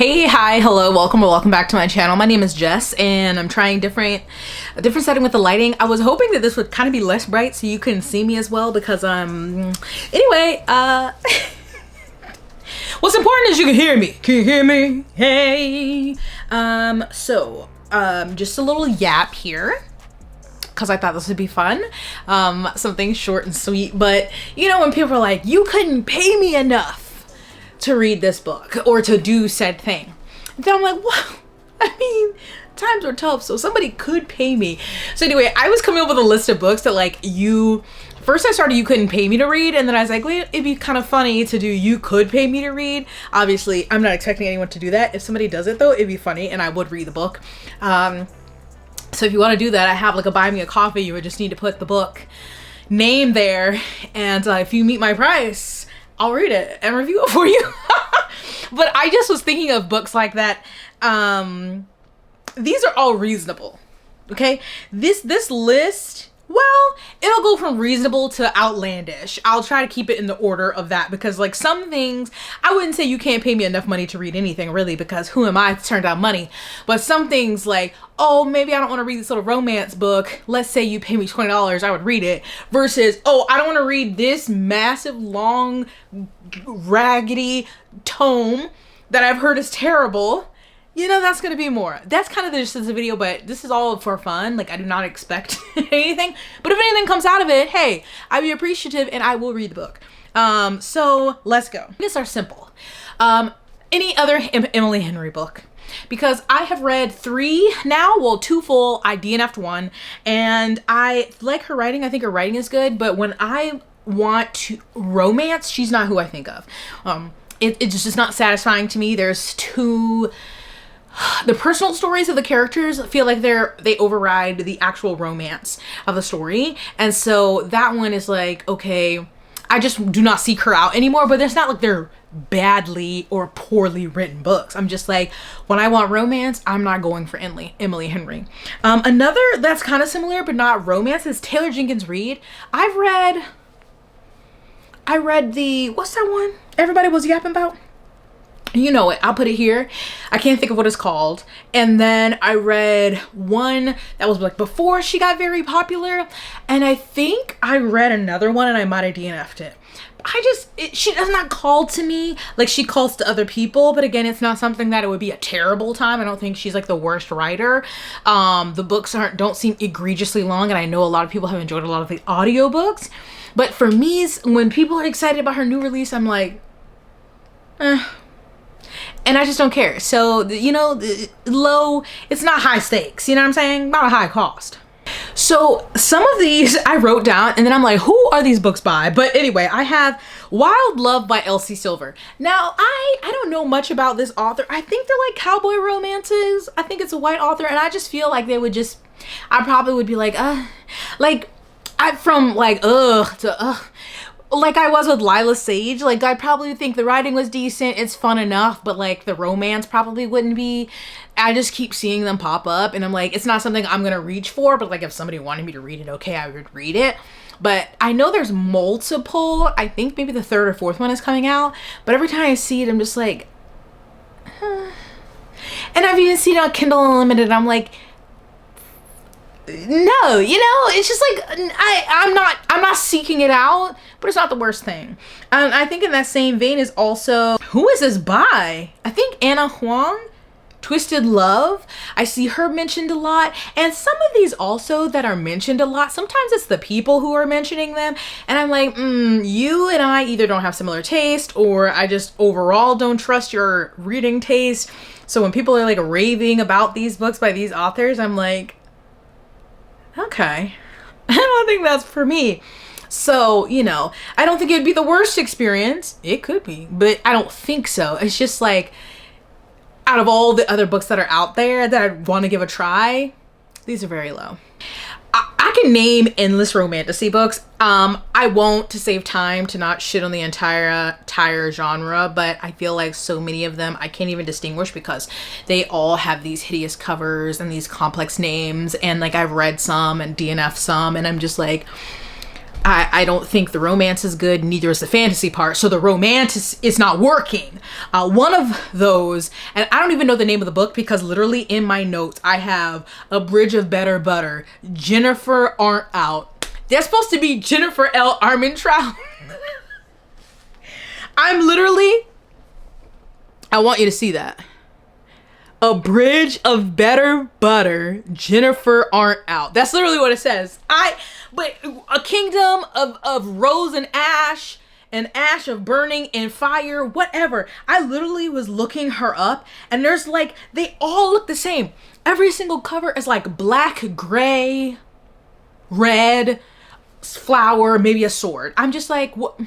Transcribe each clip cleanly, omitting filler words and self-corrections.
Hey, hi, hello, welcome or welcome back to my channel. My name is Jess and I'm trying a different setting with the lighting. I was hoping that this would kind of be less bright so you couldn't see me as well because anyway, what's important is you can hear me. Can you hear me? Hey. Just a little yap here because I thought this would be fun. Something short and sweet, but you know when people are like, you couldn't pay me enough to read this book or to do said thing. And then I'm like, wow, I mean, times are tough, so somebody could pay me. So anyway, I was coming up with a list of books that like first I started you couldn't pay me to read, and then I was like, wait, it'd be kind of funny to do you could pay me to read. Obviously, I'm not expecting anyone to do that. If somebody does it though, it'd be funny and I would read the book. So if you want to do that, I have like a buy me a coffee. You would just need to put the book name there, and if you meet my price, I'll read it and review it for you. But I just was thinking of books like that. These are all reasonable. Okay, this list, well, it'll go from reasonable to outlandish. I'll try to keep it in the order of that because like some things, I wouldn't say you can't pay me enough money to read anything really, because who am I to turn down money? But some things like, oh, maybe I don't want to read this little romance book. Let's say you pay me $20, I would read it. Versus, oh, I don't want to read this massive, long, raggedy tome that I've heard is terrible. You know, that's going to be more. That's kind of the gist of the video, but this is all for fun. Like, I do not expect anything. But if anything comes out of it, hey, I'd be appreciative and I will read the book. So let's go. These are simple. Any other Emily Henry book? Because I have read 3 now, well 2 full, I DNF'd 1, and I like her writing. I think her writing is good, but when I want to romance, she's not who I think of. It's just not satisfying to me. There's the personal stories of the characters feel like they override the actual romance of the story, and so that one is like, okay, I just do not seek her out anymore. But it's not like they're badly or poorly written books. I'm just like, when I want romance, I'm not going for Emily Henry. Another that's kind of similar but not romance is Taylor Jenkins Reid. I read the, what's that one everybody was yapping about? You know it, I'll put it here. I can't think of what it's called. And then I read one that was like before she got very popular, and I think I read another one and I might have DNF'd it. She does not call to me like she calls to other people, but again, it's not something that it would be a terrible time. I don't think she's like the worst writer. The books don't seem egregiously long, and I know a lot of people have enjoyed a lot of the audiobooks, but for me, when people are excited about her new release, I'm like, and I just don't care. So, you know, low, it's not high stakes, you know what I'm saying? Not a high cost. So some of these I wrote down and then I'm like, who are these books by? But anyway, I have Wild Love by Elsie Silver. Now, I don't know much about this author. I think they're like cowboy romances. I think it's a white author, and I just feel like I probably would be like, from like, to like I was with Lila Sage. Like, I probably think the writing was decent, it's fun enough, but like the romance probably wouldn't be. I just keep seeing them pop up and I'm like, it's not something I'm gonna reach for, but like if somebody wanted me to read it, okay, I would read it. But I know there's multiple, I think maybe the 3rd or 4th one is coming out, but every time I see it, I'm just like, huh. And I've even seen it on Kindle Unlimited and I'm like, no, you know, it's just like, I'm not seeking it out, but it's not the worst thing. I think in that same vein is also, who is this by? I think Anna Huang, Twisted Love. I see her mentioned a lot, and some of these also that are mentioned a lot, sometimes it's the people who are mentioning them, and I'm like, you and I either don't have similar taste, or I just overall don't trust your reading taste. So when people are like raving about these books by these authors, I'm like, okay, I don't think that's for me. So, you know, I don't think it would be the worst experience. It could be, but I don't think so. It's just like, out of all the other books that are out there that I want to give a try, these are very low. I can name endless romantasy books. I won't, to save time, to not shit on the entire genre, but I feel like so many of them I can't even distinguish because they all have these hideous covers and these complex names, and like I've read some and DNF some, and I'm just like, I don't think the romance is good, neither is the fantasy part. So the romance is not working. One of those, and I don't even know the name of the book because literally in my notes, I have A Bridge of Better Butter, Jennifer Aren't Out. They're supposed to be Jennifer L. Armentrout. I'm literally, I want you to see that. A Bridge of Better Butter, Jennifer Aren't Out. That's literally what it says. But a kingdom of rose and ash of burning and fire, whatever. I literally was looking her up and there's like, they all look the same. Every single cover is like black, gray, red, flower, maybe a sword. I'm just like, what?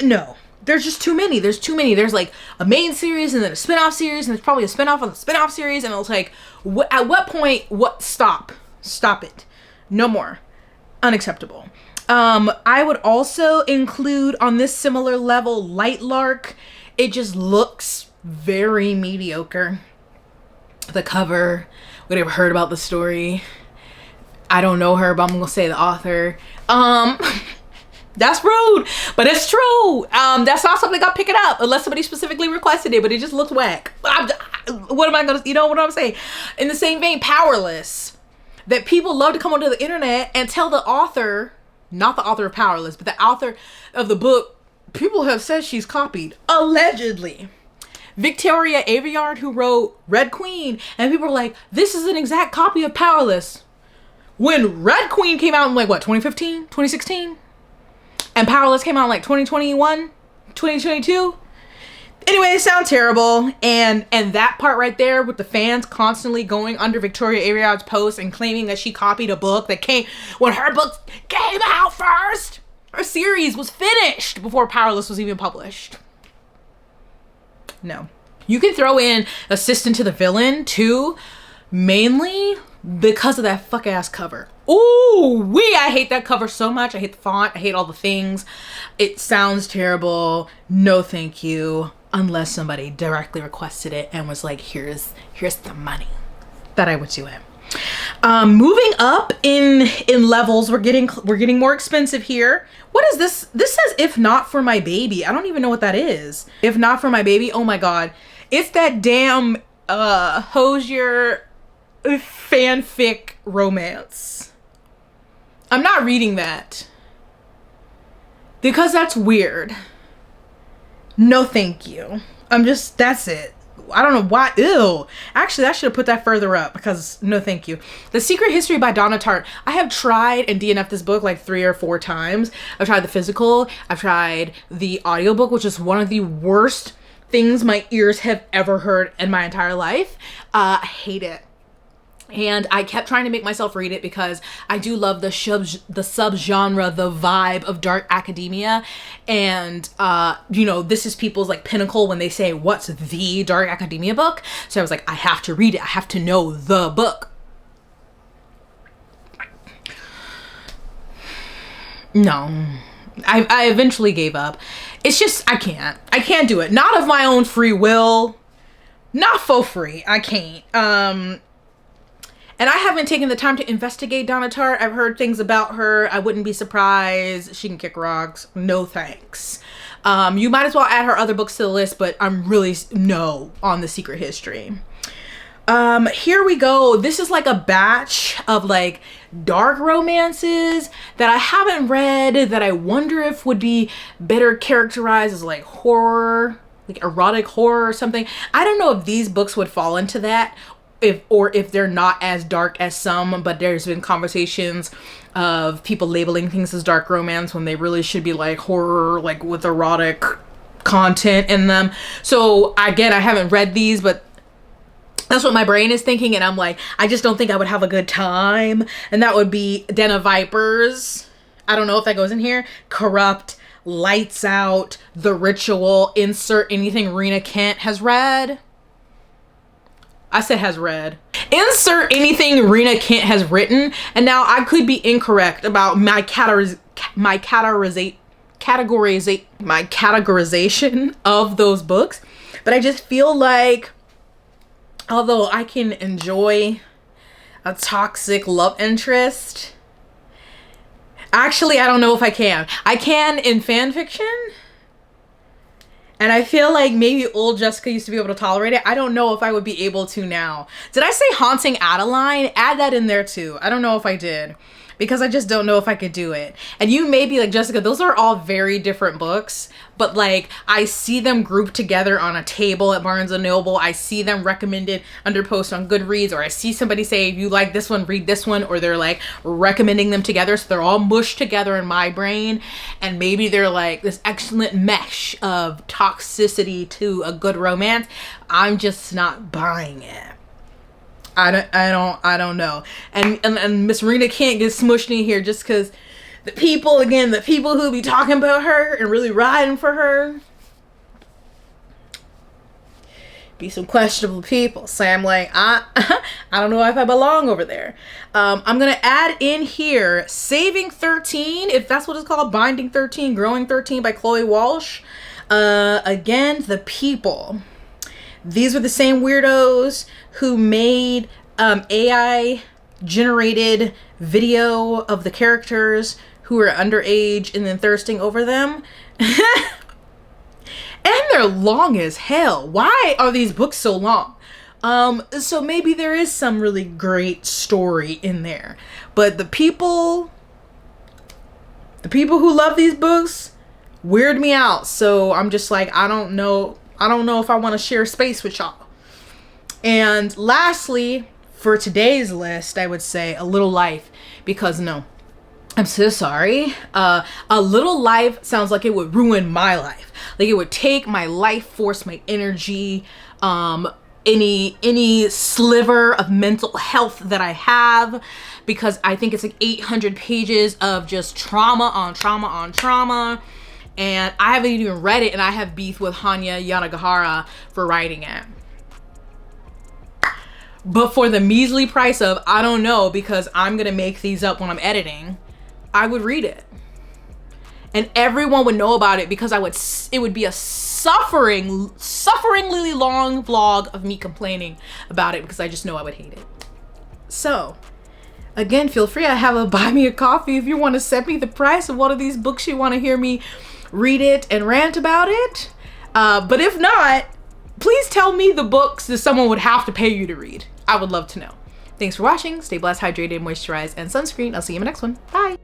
No. There's just too many. There's too many. There's like a main series and then a spin-off series and there's probably a spin-off on the spin-off series and I was like, at what point, stop it. No more. Unacceptable. I would also include on this similar level, Lightlark. It just looks very mediocre. The cover, we never heard about the story. I don't know her, but I'm gonna say the author. That's rude, but it's true. That's not something I pick it up unless somebody specifically requested it, but it just looks whack. What am I gonna, you know what I'm saying? In the same vein, Powerless. That people love to come onto the internet and tell the author, not the author of Powerless, but the author of the book, people have said she's copied, allegedly. Victoria Aveyard, who wrote Red Queen, and people are like, this is an exact copy of Powerless. When Red Queen came out in like, what, 2015, 2016? And Powerless came out in like 2021, 2022? Anyway, it sounds terrible, and that part right there with the fans constantly going under Victoria Aveyard's post and claiming that she copied a book that came when her book came out first. Her series was finished before Powerless was even published. No. You can throw in Assistant to the Villain too, mainly because of that fuck ass cover. Ooh, I hate that cover so much. I hate the font. I hate all the things. It sounds terrible. No, thank you. Unless somebody directly requested it and was like, here's the money, that I would do it. Moving up in levels, we're getting more expensive here. What is this? This says If Not For My Baby. I don't even know what that is. If Not For My Baby. Oh my God. It's that damn Hosier fanfic romance. I'm not reading that because that's weird. No, thank you. That's it. I don't know why. Ew. Actually, I should have put that further up because no, thank you. The Secret History by Donna Tartt. I have tried and DNF'd this book like 3 or 4 times. I've tried the physical. I've tried the audiobook, which is one of the worst things my ears have ever heard in my entire life. I hate it. And I kept trying to make myself read it because I do love the subgenre, the vibe of dark academia. And, you know, this is people's like pinnacle when they say, what's the dark academia book? So I was like, I have to read it. I have to know the book. No, I eventually gave up. It's just, I can't do it. Not of my own free will, not for free. I can't. And I haven't taken the time to investigate Donna Tartt. I've heard things about her. I wouldn't be surprised. She can kick rocks. No thanks. You might as well add her other books to the list, but I'm really no on The Secret History. Here we go. This is like a batch of like dark romances that I haven't read that I wonder if would be better characterized as like horror, like erotic horror or something. I don't know if these books would fall into that. If they're not as dark as some, but there's been conversations of people labeling things as dark romance when they really should be like horror, like with erotic content in them. So again, I haven't read these, but that's what my brain is thinking. And I'm like, I just don't think I would have a good time. And that would be Den of Vipers. I don't know if that goes in here. Corrupt, Lights Out, The Ritual, insert anything Rena Kent has read. I said has read. Insert anything Rena Kent has written. And now I could be incorrect about my categorization of those books. But I just feel like, although I can enjoy a toxic love interest, Actually, I don't know if I can. I can in fan fiction. And I feel like maybe old Jessica used to be able to tolerate it. I don't know if I would be able to now. Did I say Haunting Adeline? Add that in there too. I don't know if I did, because I just don't know if I could do it. And you may be like, Jessica, those are all very different books, but like I see them grouped together on a table at Barnes & Noble. I see them recommended under post on Goodreads, or I see somebody say, if you like this one, read this one, or they're like recommending them together. So they're all mushed together in my brain. And maybe they're like this excellent mesh of toxicity to a good romance. I'm just not buying it. I don't know. And Miss Rena can't get smushed in here just because the people who be talking about her and really riding for her be some questionable people. So I'm like, I don't know if I belong over there. I'm gonna add in here Saving 13, if that's what it's called, Binding 13, Growing 13 by Chloe Walsh. Again, the people. These were the same weirdos who made AI generated video of the characters who were underage and then thirsting over them. And they're long as hell. Why are these books so long? So maybe there is some really great story in there. But the people who love these books weird me out. So I'm just like, I don't know if I want to share space with y'all. And lastly, for today's list, I would say A Little Life, because no, I'm so sorry. A Little Life sounds like it would ruin my life. Like it would take my life force, my energy, any sliver of mental health that I have, because I think it's like 800 pages of just trauma on trauma on trauma. And I haven't even read it, and I have beef with Hanya Yanagihara for writing it. But for the measly price of, I don't know, because I'm gonna make these up when I'm editing, I would read it. And everyone would know about it, because it would be a sufferingly long vlog of me complaining about it, because I just know I would hate it. So, again, feel free. I have a buy me a coffee if you want to send me the price of one of these books you want to hear me read it and rant about it. But if not, please tell me the books that someone would have to pay you to read. I would love to know. Thanks for watching. Stay blessed, hydrated, moisturized, and sunscreen. I'll see you in the next one. Bye.